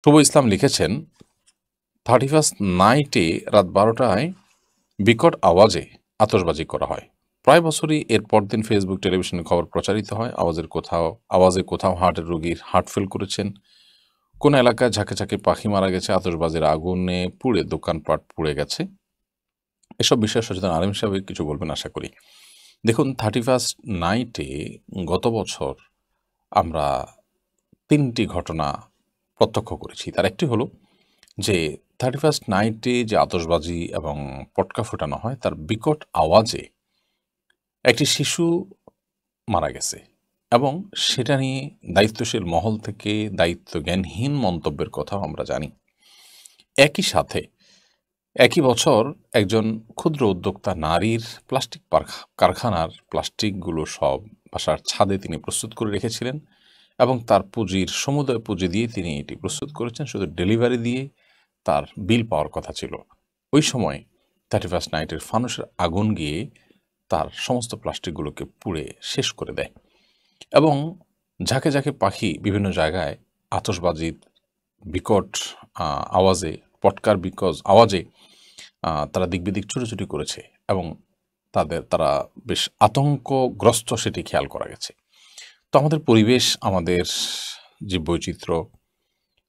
শুভ ইসলাম লিখেছেন, 31st নাইটে রাত 12টায় বিকট আওয়াজে আতশবাজি করা হয়। প্রায় বছরই এর পরদিন ফেসবুক, টেলিভিশনে খবর প্রচারিত হয়। আওয়াজে কোথাও হার্টের রোগীর হার্ট ফেল করেছেন, কোন এলাকায় ঝাঁকে ঝাঁকে পাখি মারা গেছে, আতশবাজির আগুনে পুড়ে দোকানপাট পুড়ে গেছে। এসব বিষয়ে সচেতন আলেম হিসাবে কিছু বলবেন আশা করি। দেখুন, 31st নাইটে গত বছর আমরা 3টি ঘটনা প্রত্যক্ষ করেছি। তার একটি হলো যে 31st নাইটে যে আতশবাজি এবং পটকা ফোটানো হয়, তার বিকট আওয়াজে একটি শিশু মারা গেছে এবং সেটা নিয়ে দায়িত্বশীল মহল থেকে দায়িত্বজ্ঞানহীন মন্তব্যের কথাও আমরা জানি। একই সাথে একই বছর একজন ক্ষুদ্র উদ্যোক্তা নারীর প্লাস্টিক কারখানার প্লাস্টিকগুলো সব বাসার ছাদে তিনি প্রস্তুত করে রেখেছিলেন এবং তার পুঁজির সমুদয় পুঁজি দিয়ে তিনি এটি প্রস্তুত করেছেন, শুধু ডেলিভারি দিয়ে তার বিল পাওয়ার কথা ছিল। ওই সময় 31st নাইটের ফানুসের আগুন গিয়ে তার সমস্ত প্লাস্টিকগুলোকে পুড়ে শেষ করে দেয় এবং ঝাঁকে ঝাঁকে পাখি বিভিন্ন জায়গায় আতশবাজির বিকট আওয়াজে, পটকার আওয়াজে তারা দিকবিদিক ছুটোছুটি করেছে এবং তারা বেশ আতঙ্কগ্রস্ত, সেটি খেয়াল করা গেছে। তো আমাদের পরিবেশ, আমাদের জীববৈচিত্র্য,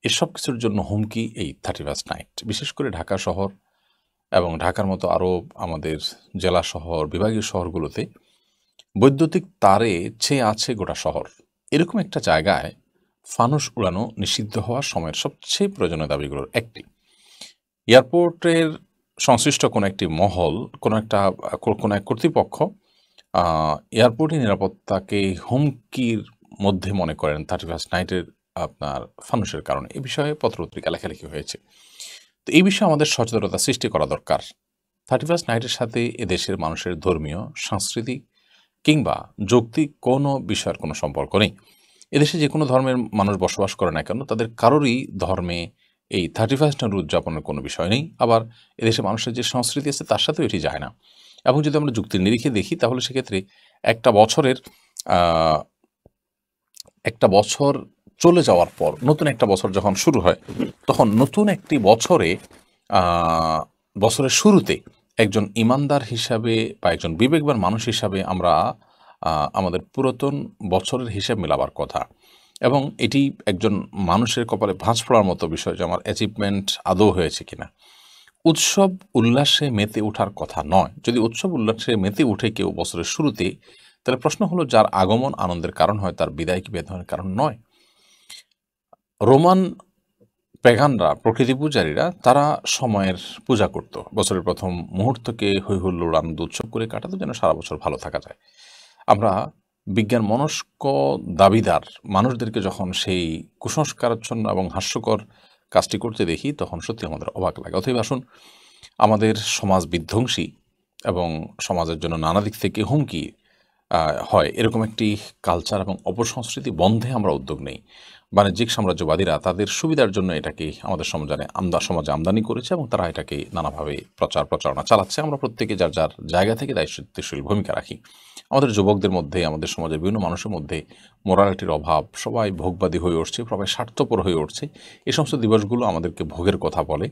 এসব কিছুর জন্য হুমকি এই 31st নাইট। বিশেষ করে ঢাকা শহর এবং ঢাকার মতো আরও আমাদের জেলা শহর, বিভাগীয় শহরগুলোতে বৈদ্যুতিক তারে ছেয়ে আছে গোটা শহর। এরকম একটা জায়গায় ফানুস উড়ানো নিষিদ্ধ হওয়ার সময়ের সবচেয়ে প্রয়োজনীয় দাবিগুলোর একটি। এয়ারপোর্টের সংশ্লিষ্ট কোনো একটি মহল, কোনো এক কর্তৃপক্ষ এয়ারপোর্টের নিরাপত্তাকে হুমকির মধ্যে মনে করেন 31st নাইটের আপনার ফানুসের কারণে। এ বিষয়ে পত্রপত্রিকা লেখালেখি হয়েছে। তো এই বিষয়ে আমাদের সচেতনতা সৃষ্টি করা দরকার। 31st নাইটের সাথে এদেশের মানুষের ধর্মীয়, সাংস্কৃতিক কিংবা যৌক্তিক কোনো বিষয়ের কোনো সম্পর্ক নেই। এদেশে যে কোনো ধর্মের মানুষ বসবাস করে না কেন, তাদের কারোরই ধর্মে এই 31st নাইট উদযাপনের কোনো বিষয় নেই। আবার এদেশে মানুষের যে সংস্কৃতি আছে তার সাথেও এটি যায় না। এবং যদি আমরা যুক্তির নিরিখে দেখি, তাহলে সেক্ষেত্রে একটা বছর চলে যাওয়ার পর নতুন একটা বছর যখন শুরু হয়, তখন নতুন একটি বছরের শুরুতে একজন ইমানদার হিসাবে বা একজন বিবেকবান মানুষ হিসাবে আমরা আমাদের পুরাতন বছরের হিসাব মেলাবার কথা। এবং এটি একজন মানুষের কপালে ভাঁজ পড়ার মতো বিষয় যে আমার অ্যাচিভমেন্ট আদৌ হয়েছে কিনা। উৎসব উল্লাসে মেতে ওঠার কথা নয়। যদি উৎসব উল্লাসে মেতে উঠে কেউ বছরের শুরুতে, তাহলে প্রশ্ন হলো, যার আগমন আনন্দের কারণ হয়, তার বিদায় কি বেদনার কারণ নয়? রোমান পেগানরা, প্রকৃতি পূজারীরা, তারা সময়ের পূজা করত। বছরের প্রথম মুহূর্তকে হৈ হুল্লোড় আনন্দ উৎসব করে কাটাতো, যেন সারা বছর ভালো থাকা যায়। আমরা বিজ্ঞান মনস্ক দাবিদার মানুষদেরকে যখন সেই কুসংস্কারাচ্ছন্ন এবং হাস্যকর কাজটি করতে দেখি, তখন সত্যি আমাদের অবাক লাগে। অতএব আসুন, আমাদের সমাজ বিধ্বংসী এবং সমাজের জন্য নানা দিক থেকে হুমকি হয় এরকম একটি কালচার এবং অপসংস্কৃতি বন্ধে আমরা উদ্যোগ নেই। বাণিজ্যিক সাম্রাজ্যবাদীরা তাদের সুবিধার জন্য এটাকে আমাদের সমাজে আমদানি করেছে এবং তারা এটাকে নানাভাবে প্রচারণা চালাচ্ছে। আমরা প্রত্যেকে যার যার জায়গা থেকে দায়িত্বশীল ভূমিকা রাখি। আমাদের যুবকদের মধ্যে, আমাদের সমাজের বিভিন্ন মানুষের মধ্যে মোরালিটির অভাব, সবাই ভোগবাদী হয়ে উঠছে, সবাই স্বার্থপর হয়ে উঠছে। এই সমস্ত দিবসগুলো আমাদেরকে ভোগের কথা বলে,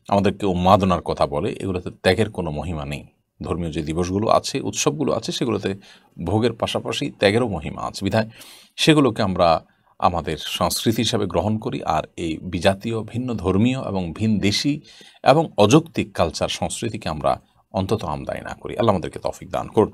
আমাদেরকে উন্মাদনার কথা বলে। এগুলোতে ত্যাগের কোনো মহিমা নেই। ধর্মীয় যে দিবসগুলো আছে, উৎসবগুলো আছে, সেগুলোতে ভোগের পাশাপাশি ত্যাগেরও মহিমা আছে। বিধায় সেগুলোকে আমরা আমাদের সংস্কৃতি হিসাবে গ্রহণ করি, আর এই বিজাতীয়, ভিন্ন ধর্মীয় এবং ভিনদেশী এবং অযৌক্তিক কালচার, সংস্কৃতিকে আমরা অন্তত আমদানি না করি। আল্লাহ আমাদেরকে তৌফিক দান করুন।